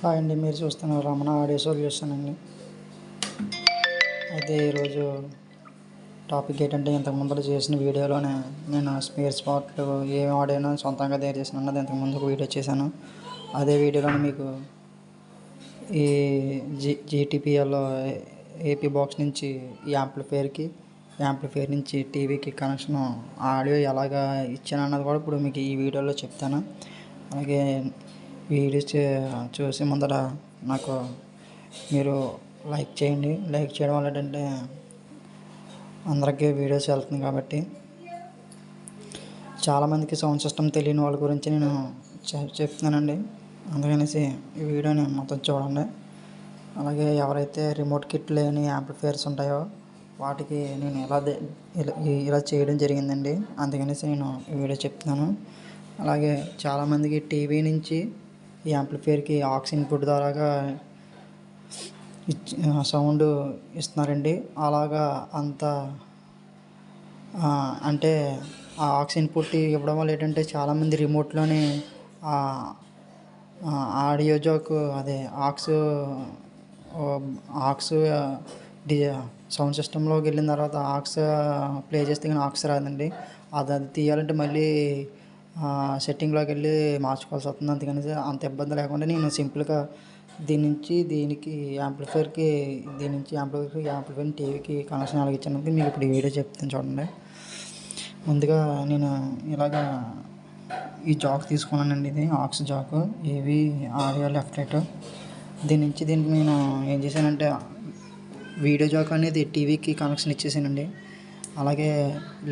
Hi అండి, మీరు చూస్తున్న రమణ ఆడియో సొల్యూషన్ అండి. అయితే ఈరోజు టాపిక్ ఏంటంటే, ఇంతకు ముందర చేసిన వీడియోలోనే నేను స్పేర్ స్పాట్లు ఏమి వాడానో సొంతంగా తయారు చేసిన అన్నది ఇంతకుముందు ఒక వీడియో చేశాను. అదే వీడియోలోనే మీకు ఈ జీటీపీఎల్ ఏపీ బాక్స్ నుంచి యాంప్లిఫైర్ నుంచి టీవీకి కనెక్షన్ ఆడియో ఎలాగా ఇచ్చాను అన్నది కూడా ఇప్పుడు మీకు ఈ వీడియోలో చెప్తాను. అలాగే వీడియోస్ చూసే ముందర నాకు మీరు లైక్ చేయండి. లైక్ చేయడం వల్ల ఏంటంటే అందరికీ వీడియోస్ వెళ్తుంది కాబట్టి. చాలామందికి సౌండ్ సిస్టమ్ తెలియని వాళ్ళ గురించి నేను చెప్తున్నానండి. అందుకనేసి ఈ వీడియోని మొత్తం చూడండి. అలాగే ఎవరైతే రిమోట్ కిట్ లేని యాంప్లిఫైర్స్ ఉంటాయో వాటికి నేను ఇలా చేయడం జరిగిందండి. అందుకనేసి నేను ఈ వీడియో చెప్తున్నాను. అలాగే చాలామందికి టీవీ నుంచి ఈ యాంప్లిఫైర్కి ఆక్స్ ఇన్పుట్ ద్వారాగా సౌండ్ ఇస్తున్నారండి. అలాగా అంటే ఆ ఆక్స్ ఇన్పుట్ ఇవ్వడం వల్ల ఏంటంటే చాలామంది రిమోట్లోనే ఆడియో జాక్ అదే ఆక్స్ సౌండ్ సిస్టంలోకి వెళ్ళిన తర్వాత ఆక్స్ ప్లే చేస్తే కానీ ఆక్స్ రాదండి. అది తీయాలంటే మళ్ళీ సెట్టింగ్లోకి వెళ్ళి మార్చుకోవాల్సి వస్తుంది. అందుకని అంత ఇబ్బంది లేకుండా నేను సింపుల్గా దీని నుంచి యాంప్లిఫైర్ టీవీకి కనెక్షన్ అలాగ ఇచ్చాను. మీకు ఇప్పుడు ఈ వీడియో చెప్తాను చూడండి. ముందుగా నేను ఇలాగా ఈ జాక్ తీసుకున్నానండి. ఇది ఆక్స్ జాక్, ఏవి ఆడియో లెఫ్ట్ రైట్. దీనికి నేను ఏం చేశానంటే వీడియో జాక్ అనేది టీవీకి కనెక్షన్ ఇచ్చేసానండి. అలాగే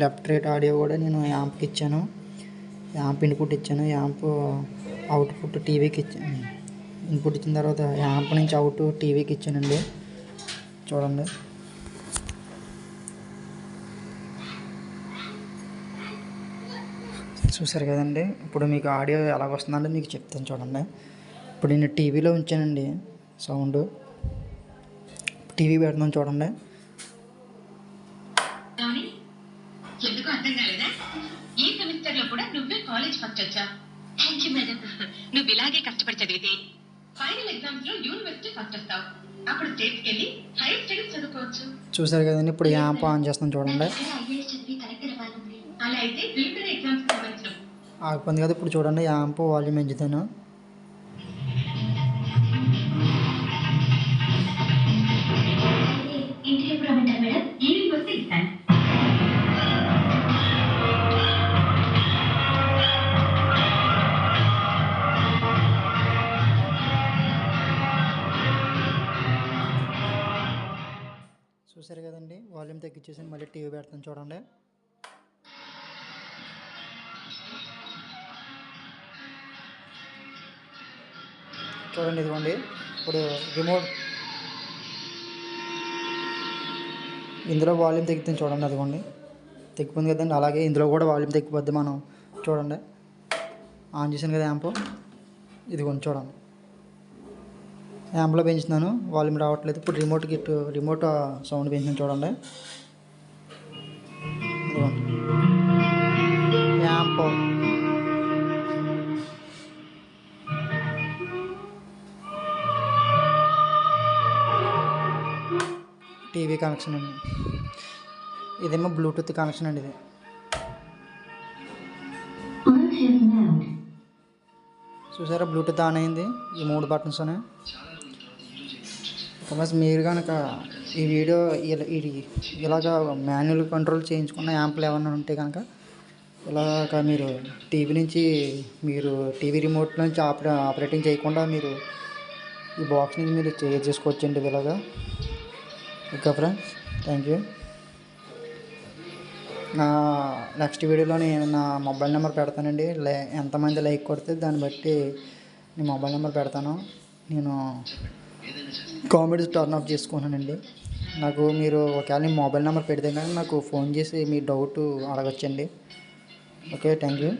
లెఫ్ట్ రైట్ ఆడియో కూడా నేను యాంప్కి ఇచ్చాను. యాంప్ ఇన్పుట్ ఇచ్చాను. యాంప్ అవుట్పుట్ టీవీకి ఇచ్చాను. ఇన్పుట్ ఇచ్చిన తర్వాత యాంప్ నుంచి అవుట్ టీవీకి ఇచ్చానండి. చూడండి. చూసారు కదండి. ఇప్పుడు మీకు ఆడియో ఎలాగ వస్తుందంటే మీకు చెప్తాను చూడండి. ఇప్పుడు నేను టీవీలో ఉంచానండి సౌండ్. టీవీ పెడుతున్నాను చూడండి. ఎందుకు అర్థం కాలేదా? ఈ సెమిస్టర్ లో కూడా నువ్వే కాలేజ్ ఫస్ట్ వచ్చా. Thank you madam. నువ్వు ఇలాగే కష్టపడి చదివితే ఫైనల్ ఎగ్జామ్స్ లో యూనివర్సిటీ ఫస్ట్ వస్తావు. అప్పుడు స్టేట్స్కి వెళ్ళి హైయర్ స్టడీస్ చదువుకోవచ్చు. చూసారు కదండి. ఇప్పుడు యాంప్ ఆన్ చేస్తాను చూడండి. అలా అయితే ప్రిలిమినరీ ఎగ్జామ్స్ సంబంధించిన ఆగిపోయింది కదా. ఇప్పుడు చూడండి, యాంప్ వాల్యూమ్ పెంచుతాను. చూసారు కదండి, వాల్యూమ్ తగ్గించేసి మళ్ళీ టీవీ పెడతాను చూడండి. చూడండి, ఇదిగోండి. ఇప్పుడు రిమోట్ ఇందులో వాల్యూమ్ తగ్గుతుంది చూడండి. అదిగోండి, తగ్గిపోయింది కదండి. అలాగే ఇందులో కూడా వాల్యూమ్ తగ్గిపోద్ది. మనం చూడండి, ఆన్ చేశాను కదా యాంప్. ఇదిగోండి చూడండి, యాంప్లో పెంచుతున్నాను, వాల్యూమ్ రావట్లేదు. ఇప్పుడు రిమోట్ సౌండ్ పెంచుతాను చూడండి. యాంప్ టీవీ కనెక్షన్ అండి. ఇదేమో బ్లూటూత్ కనెక్షన్ అండి. ఇది చూసారా, బ్లూటూత్ ఆన్ అయింది. ఈ 3 బటన్స్ ఉన్నాయి. మీరు కనుక ఈ వీడియో ఇలాగ మాన్యువల్ కంట్రోల్ చేయించుకున్న యాంప్లు ఏమన్నా ఉంటే కనుక ఇలాగ మీరు టీవీ నుంచి టీవీ రిమోట్ నుంచి ఆపరేటింగ్ చేయకుండా మీరు ఈ బాక్స్ నుంచి మీరు చేసుకోవచ్చండి ఇలాగా. Okay friends, thank you. నా నెక్స్ట్ వీడియోలో నేను నా మొబైల్ నెంబర్ పెడతానండి. ఎంతమంది లైక్ కొడితే దాన్ని బట్టి నేను మొబైల్ నెంబర్ పెడతాను. నేను కామెంట్స్ టర్న్ ఆఫ్ చేసుకున్నానండి. నాకు మీరు ఒకవేళ నేను మొబైల్ నెంబర్ పెడితే కానీ నాకు ఫోన్ చేసి మీ డౌట్ అడగచ్చండి. Okay, thank you.